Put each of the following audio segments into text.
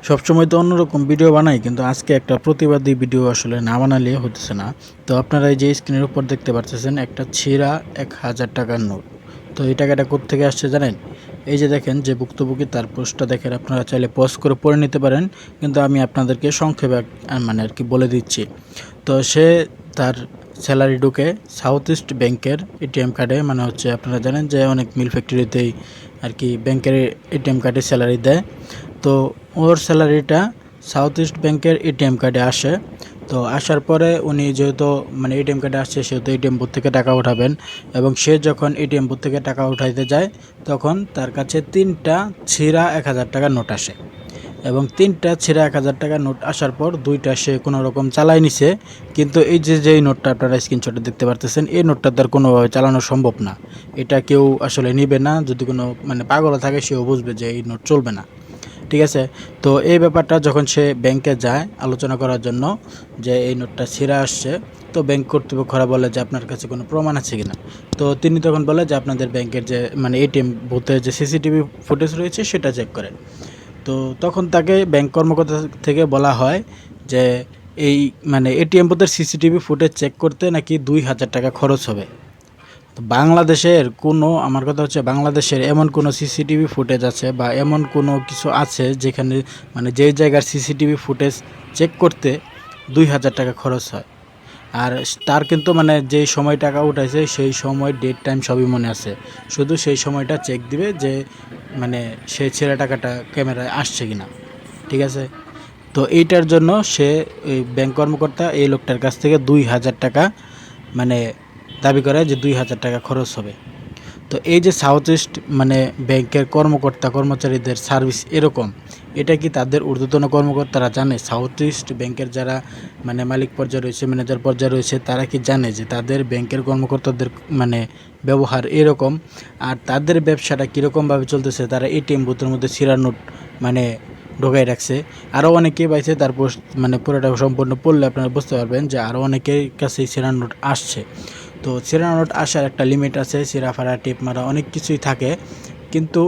সবসময় তো অন্যরকম ভিডিও বানাই, কিন্তু আজকে একটা প্রতিবাদী ভিডিও আসলে না বানালে হতেছে না। তো আপনারা এই যে স্ক্রিনের উপর দেখতে পারতেছেন একটা ছেঁড়া ১,০০০ টাকার নোট। তো এই টাকাটা কোত্থেকে আসছে জানেন? এই যে দেখেন যে ভুক্তভোগী, তার পোস্টটা দেখেন, আপনারা চাইলে পজ করে পড়ে নিতে পারেন, কিন্তু আমি আপনাদেরকে সংক্ষেপে মানে আর কি বলে দিচ্ছি। তো সে তার স্যালারি ঢুকে সাউথ ইস্ট ব্যাংকের এটিএম কার্ডে, মানে হচ্ছে আপনারা জানেন যে অনেক মিল ফ্যাক্টরিতেই আর কি ব্যাংকের এটিএম কার্ডে স্যালারি দেয়। তো ওর স্যালারিটা সাউথ ইস্ট ব্যাংকের এটিএম কার্ডে আসে। তো আসার পরে উনি যেহেতু মানে এটিএম কার্ডে আসছে, সেহেতু এটিএম বুথ থেকে টাকা উঠাবেন, এবং সে যখন এটিএম বুথ থেকে টাকা উঠাইতে যায় তখন তার কাছে ৩টা ছিঁড়া ১,০০০ টাকার নোট আসে, এবং ৩টা ছিঁড়া ১,০০০ টাকার নোট আসার পর ২টা সে কোনো রকম চালাই নিছে। কিন্তু এই যে যেই নোটটা আপনারা স্ক্রিনশটে দেখতে পারতেছেন, এই নোটটা তার কোনোভাবে চালানো সম্ভব না। এটা কেউ আসলে নিবে না, যদি কোনো মানে পাগল থাকে সেও বুঝবে যে এই নোট চলবে না। ঠিক আছে? তো এই ব্যাপারটা যখন সে ব্যাংকে যায় আলোচনা করার জন্য যে এই নোটটা ছিঁড়া আসছে, তো ব্যাংক কর্তৃপক্ষরা বলে যে আপনার কাছে কোনো প্রমাণ আছে কিনা। তো তিনি তখন বলে যে আপনাদের ব্যাংকের যে মানে এটিএম বুথে যে সিসিটিভি ফুটেজ রয়েছে সেটা চেক করেন। তো তখন তাকে ব্যাংক কর্মকর্তা থেকে বলা হয় যে এই মানে এটিএম বুথের সিসিটিভি ফুটেজ চেক করতে নাকি ২,০০০ টাকা খরচ হবে। তো বাংলাদেশের কোনো, আমার কথা হচ্ছে বাংলাদেশের এমন কোনো সিসিটিভি ফুটেজ আছে বা এমন কোনো কিছু আছে যেখানে মানে যেই জায়গার সিসিটিভি ফুটেজ চেক করতে ২,০০০ টাকা খরচ হয়? আর তার কিন্তু মানে যেই সময় টাকা উঠাইছে সেই সময় ডেট টাইম সবই মনে আছে, শুধু সেই সময়টা চেক দিবে যে মানে সেই ছেঁড়া টাকাটা ক্যামেরায় আসছে কিনা। ঠিক আছে? তো এইটার জন্য সে ওই ব্যাংক কর্মকর্তা এই লোকটার কাছ থেকে ২,০০০ টাকা মানে দাবি করে যে ২,০০০ টাকা খরচ হবে। তো এই যে সাউথ ইস্ট মানে ব্যাংকের কর্মকর্তা কর্মচারীদের সার্ভিস এরকম, এটা কি তাদের ঊর্ধ্বতন কর্মকর্তারা জানে? সাউথ ইস্ট ব্যাংকের যারা মানে মালিক পর্যায়ে রয়েছে, ম্যানেজার পর্যায়ে রয়েছে, তারা কি জানে যে তাদের ব্যাংকের কর্মকর্তাদের মানে ব্যবহার এরকম? আর তাদের ব্যবসাটা কীরকমভাবে চলতেছে? তারা এটিএম বুথের মধ্যে ছিঁড়া নোট মানে ঢোকাই রাখছে। আরও অনেকেই পাইছে, তার পোস্ট মানে পুরোটা সম্পূর্ণ পড়লে আপনারা বুঝতে পারবেন যে আরও অনেকের কাছেই ছিঁড়া নোট আসছে। তো ছিঁড়া নোট আসার একটা লিমিট আছে, ছিঁড়া ফাড়া টিপ মারা অনেক কিছুই থাকে। কিন্তু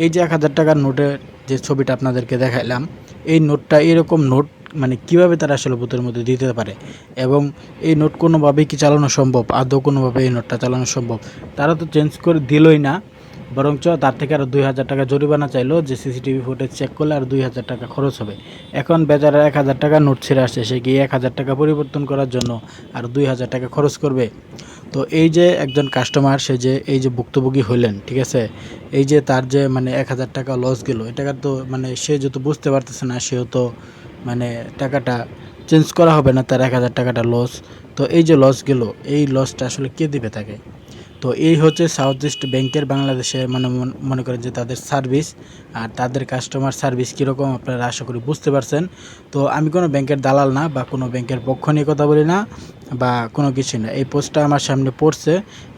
এই যে ১,০০০ টাকার নোটের যে ছবিটা আপনাদেরকে দেখাইলাম, এই নোটটা এরকম নোট মানে কীভাবে তারা আসলে বুথের মধ্যে দিতে পারে, এবং এই নোট কোনোভাবেই কি চালানো সম্ভব? আদৌ কোনোভাবে এই নোটটা চালানো সম্ভব? তারা তো চেঞ্জ করে দিলই না, বরঞ্চ তার থেকে আরও ২,০০০ টাকা জরিমানা চাইলো যে সিসিটিভি ফুটেজ চেক করলে আর ২,০০০ টাকা খরচ হবে। এখন বেচারা ১,০০০ টাকার নোট ছিঁড়ে আসছে, সে কি ১,০০০ টাকা পরিবর্তন করার জন্য আর ২,০০০ টাকা খরচ করবে? তো এই যে একজন কাস্টমার, সে যে এই যে ভুক্তভোগী হইলেন, ঠিক আছে, এই যে তার যে মানে ১,০০০ টাকা লস গেল, এটা তো মানে সে যেহেতু বুঝতে পারতেছে না, সেও তো মানে টাকাটা চেঞ্জ করা হবে না, তার ১,০০০ টাকাটা লস। তো এই যে লস গেল, এই লসটা আসলে কে দিবে তাকে? তো এই হচ্ছে সাউথ ইস্ট ব্যাংকের বাংলাদেশে মানে মনে করেন যে তাদের সার্ভিস আর তাদের কাস্টমার সার্ভিস কীরকম, আপনারা আশা করি বুঝতে পারছেন। তো আমি কোনো ব্যাংকের দালাল না বা কোনো ব্যাংকের পক্ষ নিয়ে কথা বলি না বা কোনো কিছু না। এই পোস্টটা আমার সামনে পড়ছে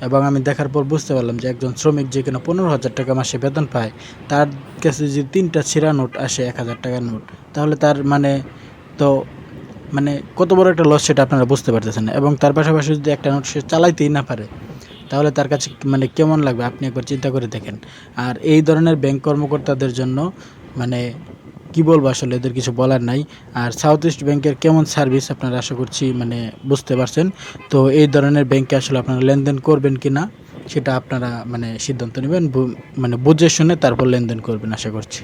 এবং আমি দেখার পর বুঝতে পারলাম যে একজন শ্রমিক যে কিনা ১৫,০০০ টাকা মাসে বেতন পায়, তার কাছে যদি ৩টা ছিঁড়া নোট আসে ১,০০০ টাকার নোট, তাহলে তার মানে তো মানে কত বড় একটা লস সেটা আপনারা বুঝতে পারতেছেন না। এবং তার পাশাপাশি যদি একটা নোট সে চালাইতেই না পারে, তাহলে তার কাছে মানে কেমন লাগবে আপনি একবার চিন্তা করে দেখেন। আর এই ধরনের ব্যাংক কর্মকর্তাদের জন্য মানে কি বলবো, আসলে এদের কিছু বলার নাই। আর সাউথ ইস্ট ব্যাংকের কেমন সার্ভিস আপনারা আশা করছি মানে বুঝতে পারছেন। তো এই ধরনের ব্যাংকে আসলে আপনারা লেনদেন করবেন কি না সেটা আপনারা মানে সিদ্ধান্ত নেবেন, মানে বুঝে শুনে তারপর লেনদেন করবেন আশা করছি।